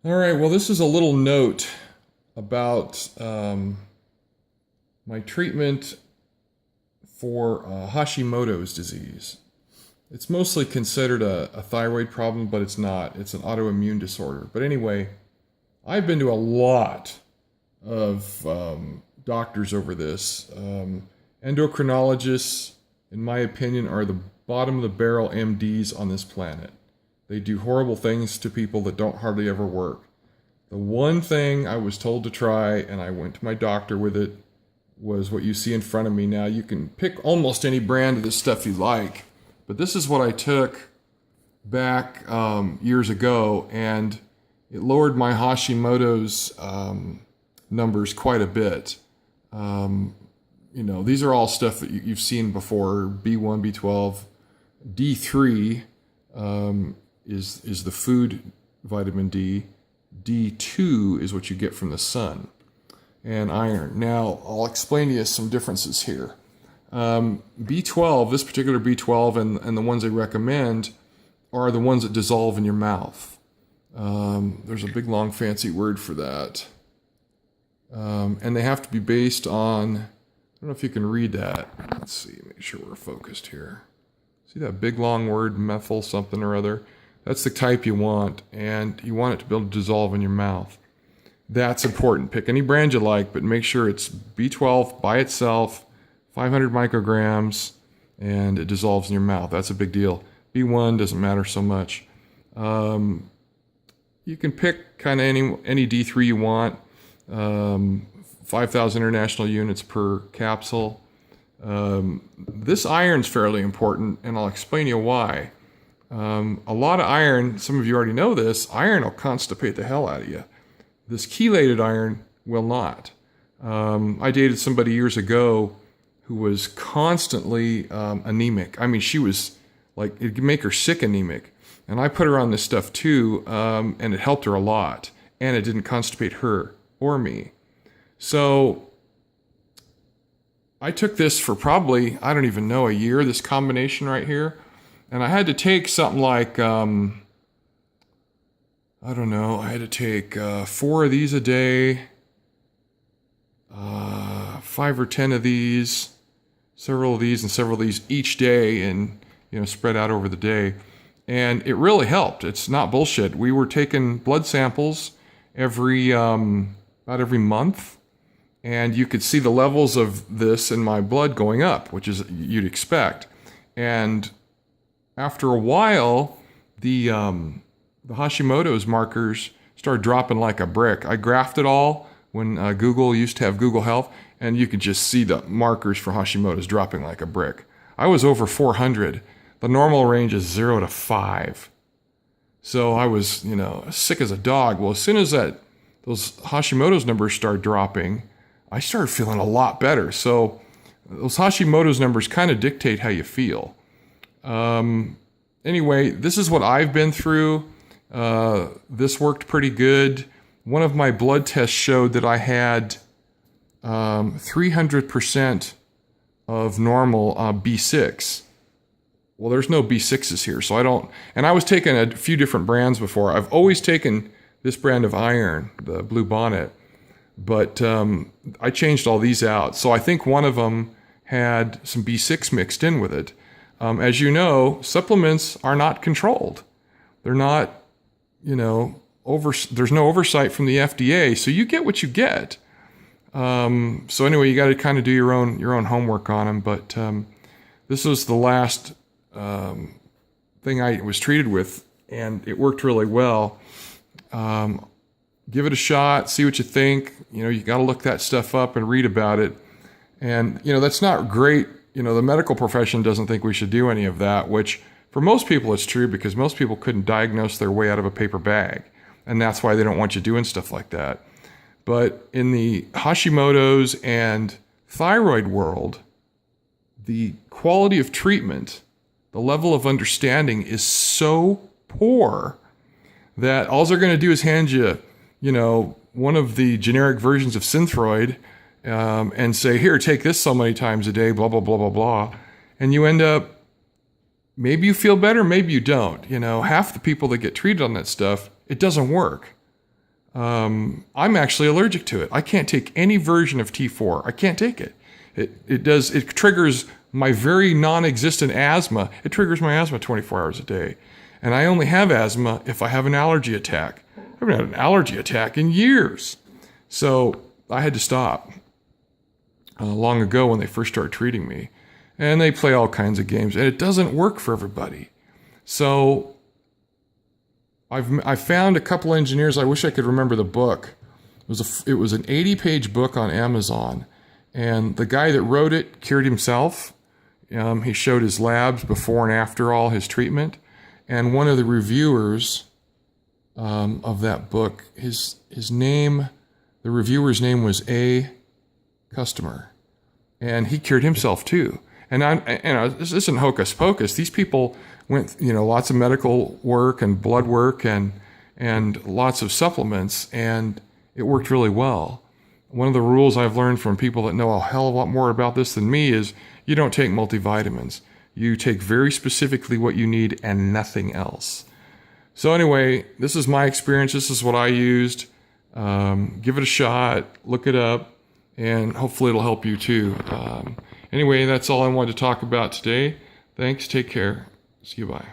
All right, well, this is a little note about my treatment for Hashimoto's disease. It's mostly considered a thyroid problem, but it's not. It's an autoimmune disorder. But anyway, I've been to a lot of doctors over this. Endocrinologists, in my opinion, are the bottom of the barrel MDs on this planet. They do horrible things to people that don't hardly ever work. The one thing I was told to try, and I went to my doctor with it, was what you see in front of me now. You can pick almost any brand of this stuff you like, but this is what I took back years ago, and it lowered my Hashimoto's numbers quite a bit. These are all stuff that you've seen before: B1, B12, D3 is the food vitamin D. D2 is what you get from the sun, and iron. Now, I'll explain to you some differences here. B12, this particular B12 and the ones they recommend are the ones that dissolve in your mouth. There's a big, long, fancy word for that. And they have to be based on, I don't know if you can read that. Let's see, make sure we're focused here. See that big, long word, methyl something or other? That's the type you want, and you want it to be able to dissolve in your mouth. That's important. Pick any brand you like, but make sure it's B12 by itself, 500 micrograms, and it dissolves in your mouth. That's a big deal. B1 doesn't matter so much. You can pick kind of any D3 you want. 5,000 international units per capsule. This iron's fairly important, and I'll explain to you why. A lot of iron, some of you already know this, iron will constipate the hell out of you. This chelated iron will not. I dated somebody years ago who was constantly anemic. I mean, she was like, it could make her sick anemic. And I put her on this stuff too, and it helped her a lot. And it didn't constipate her or me. So I took this for probably, I don't even know, a year, this combination right here. And I had to take something like, I don't know, I had to take 4 of these a day, 5 or 10 of these, several of these and several of these each day, and spread out over the day. And it really helped. It's not bullshit. We were taking blood samples about every month, and you could see the levels of this in my blood going up, which is you'd expect. And after a while, the Hashimoto's markers started dropping like a brick. I graphed it all when Google used to have Google Health, and you could just see the markers for Hashimoto's dropping like a brick. I was over 400. The normal range is 0 to 5. So I was, sick as a dog. Well, as soon as those Hashimoto's numbers started dropping, I started feeling a lot better. So those Hashimoto's numbers kind of dictate how you feel. Anyway, this is what I've been through. This worked pretty good. One of my blood tests showed that I had 300% of normal B6. Well, there's no B6s here, so I don't. And I was taking a few different brands before. I've always taken this brand of iron, the Blue Bonnet, but I changed all these out. So I think one of them had some B6 mixed in with it. As you know, supplements are not controlled. They're not, there's no oversight from the FDA, so you get what you get. So anyway, you got to kind of do your own homework on them. But this was the last thing I was treated with, and it worked really well. Give it a shot, see what you think. You got to look that stuff up and read about it. And that's not great. The medical profession doesn't think we should do any of that, which for most people it's true, because most people couldn't diagnose their way out of a paper bag. And that's why they don't want you doing stuff like that. But in the Hashimoto's and thyroid world, the quality of treatment, the level of understanding is so poor that all they're going to do is hand you, one of the generic versions of Synthroid, and say, here, take this so many times a day, blah, blah, blah, blah, blah. And you end up, maybe you feel better, maybe you don't. Half the people that get treated on that stuff, it doesn't work. I'm actually allergic to it. I can't take any version of T4. I can't take it. It triggers my very non-existent asthma. It triggers my asthma 24 hours a day. And I only have asthma if I have an allergy attack. I haven't had an allergy attack in years. So I had to stop long ago when they first started treating me. And they play all kinds of games, and it doesn't work for everybody. So I've found a couple engineers. I wish I could remember the book. It was an 80-page book on Amazon, and the guy that wrote it cured himself. He showed his labs before and after all his treatment, and one of the reviewers of that book, the reviewer's name was A. Customer, and he cured himself too. And this isn't hocus pocus. These people went, lots of medical work and blood work and lots of supplements, and it worked really well. One of the rules I've learned from people that know a hell of a lot more about this than me is you don't take multivitamins. You take very specifically what you need and nothing else. So anyway, this is my experience. This is what I used. Give it a shot. Look it up. And hopefully it'll help you too. Anyway, that's all I wanted to talk about today. Thanks. Take care. See you. Bye.